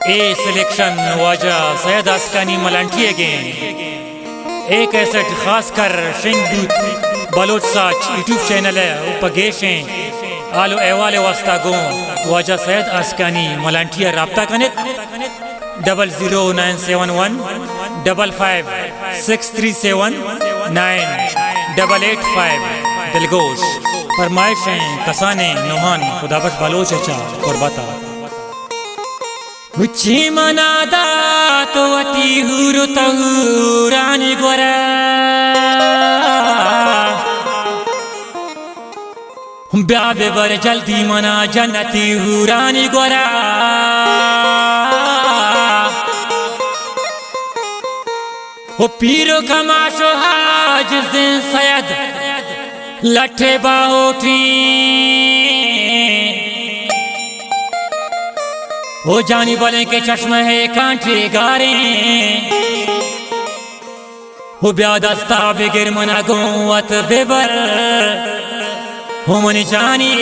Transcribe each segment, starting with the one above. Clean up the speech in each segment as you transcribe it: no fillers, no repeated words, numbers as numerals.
ए selection वाजा Syed आस्कानी मलांटी again एक cassette खास कर शिंदूत बलोच साच यूट्यूब चैनल है उपगेशें आलो एवाले वास्ता गो वाजा सैयद आस्कानी मलांटिया राब्ता कनेत 00971 55 637 9885 दिलगोश फरमाइशें कसाने नोहान खुदाबश बलोच अच्छा और बता उच्ची मनादा तो अति हुरु तहुरानी गोरा ब्याबे बर जल्दी मना जन्नती हुरानी गोरा वो पीरो कमाशो हाज जिन सैयद लठे बाहोठी वो जानी बोले के चश्मे है कांटे गारे वो ब्यादस्ता बेगिर मना गोवत बेबर वो मनी जानी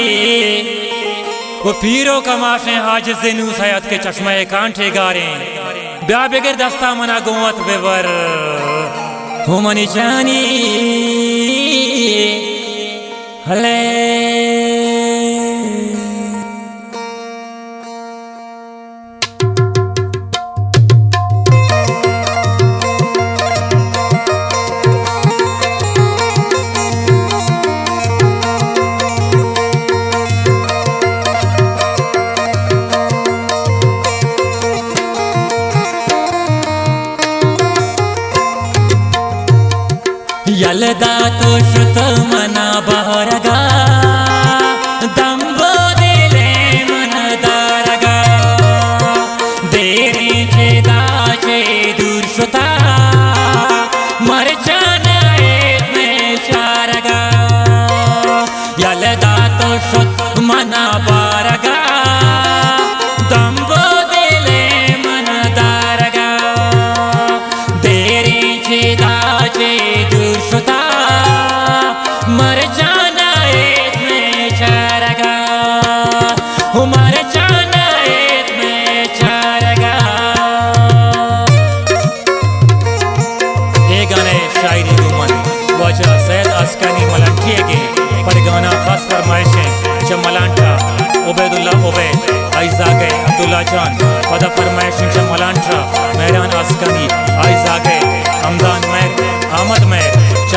वो पीरो कमाशे हाज जिनू सैयद के चश्मे है कांटे गारे ब्या बेगिर दस्ता मना गोवत बेबर वो मनी जानी हले यलदा तो श्रुत मना बहरगा दम्बो दिले मन दारगा देरी छेदा छे दूर श्रुता मरचाना एक में चारगा यलदा तो श्रुत मना बहरगा दम्बो दिले मन दारगा देरी छेदा छे शुता मर जाना एक में चारगा मर जाना एक में चारगा। ये गाने शायरी गुमन वजह सैयद आस्कानी मलांटी के पर गाना खास फरमाइशें जब मलांटा उबैदुल्ला उबैद आइज़ागे अब्दुल्ला जान पदा फरमाइशें जब मलांटा मेहरान आस्कानी आइज़ागे हमदान मैर आमद मैर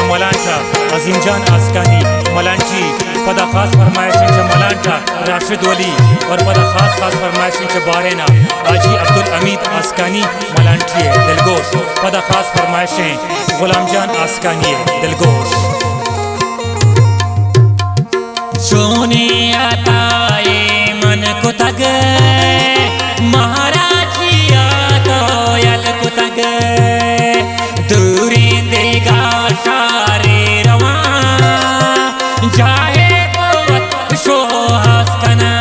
मलांटा अजीमजान आस्कानी मलांटी पदा खास फरमाइशें च मलांटा राशिद वली और पदा खास फरमाइशें च बारेना आजी अब्दुल अमीद आस्कानी मलांटी है दिलगोश पदा खास फरमाइशें गुलामजान आस्कानी है दिलगोश सोने आता ये मन को तग महाराजिया तो यल को तग दूरी देगा शारे रवा जाहे बहुत शोहस कना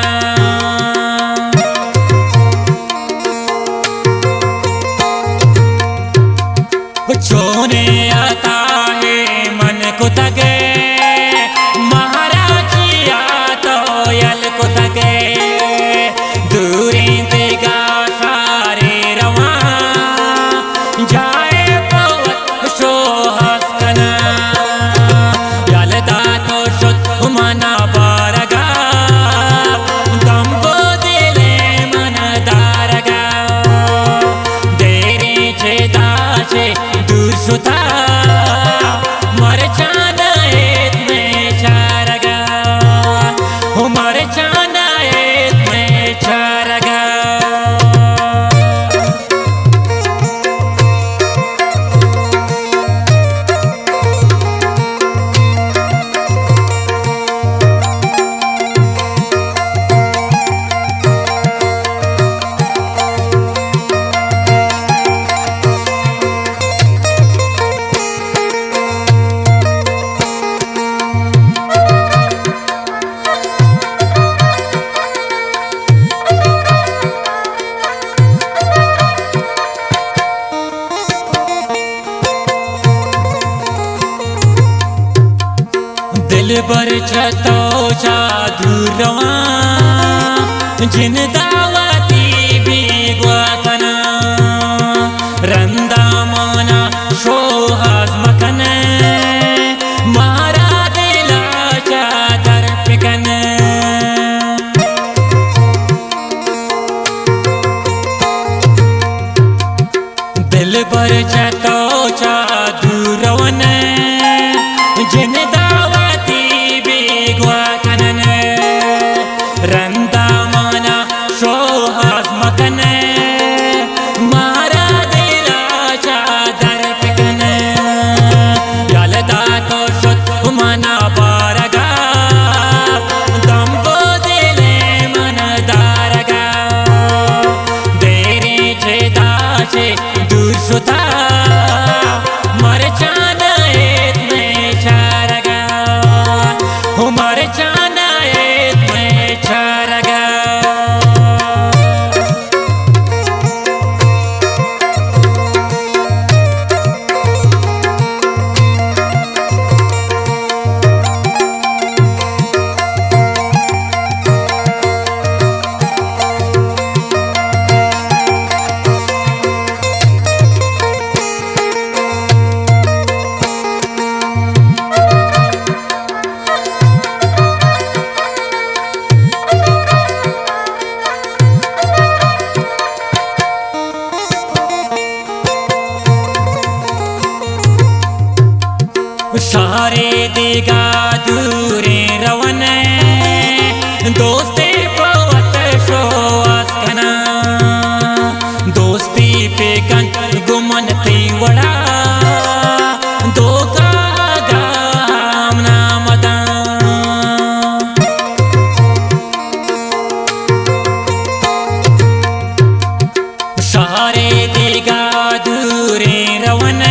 छोने आता है मन को तगे महाराजिया तो यल को तगे दूरी देगा शारे रवा जाए मना बारगा दम्बो दिले मन दारगा देरी छेदा छे दूर शुता मर जाना एक में चारगा मर जाना एक में चारगा। दिल बर छतो जादू रवा जिन दावती भी गुआ आज मकन मारा दिलाच्या दरपिकन दिल भर चतोचा दूरवन जिन दावती बेगवा कनन रंदा माना शोहास मकन मारा दिलाच्या दरपिकन यालदा तो शुद्ध मना बारगा दंबो दिले मन दारगा देरे छेदाशे दुर्शुता मरचान एत में चारगा हो मरचान एत में चारगा सारे दिगा दूरे रवन दोस्ती पवत शो आसकना दोस्ती पे कन गुमन ती वड़ा दो का गाम नामदा सारे दिगा दूरे रवन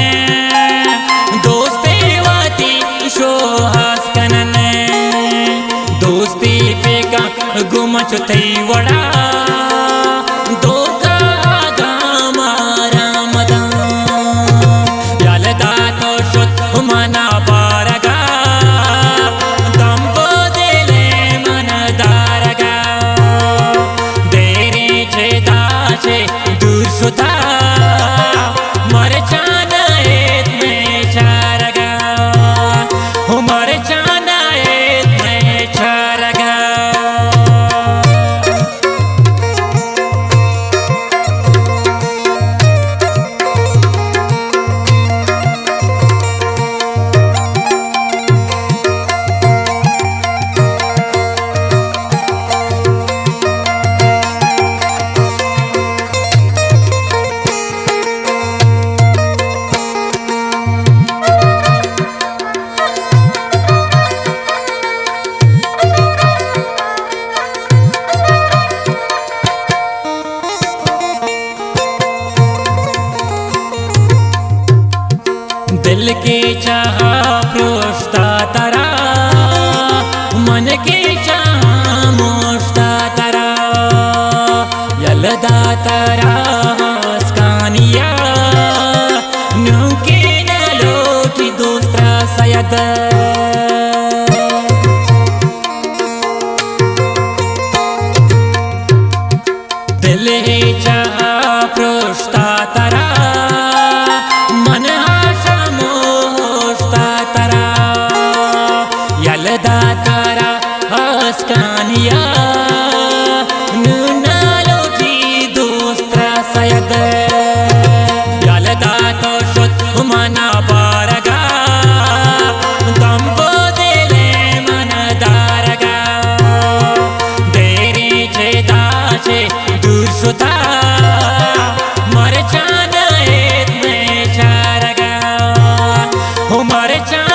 दोस्ती पे का गुमच थई वड़ा दो का गामारा मदा यालदा तो शुद्ध मना बारगा दंबो दिले मन दारगा देरे छेदाशे दुर्शुता मरचान एत में चारगा हो मरचान एत में चारगा दिल के चाह प्रोस्ता तारा मन के चाह मोस्ता तारा यलदा तारा स्कानिया नुके नलो की दोस्त्रा सयद दिल है चाह प्रोस्ता तारा मन यलदा तारा हस्कानिया नुनालो की दोस्त्रा सयद यलदा तो शुद्ध मना बारगा दंबो दिले मन दारगा देरे छेदाशे दुर्शुता मरचान एत में चारगा हो मरचान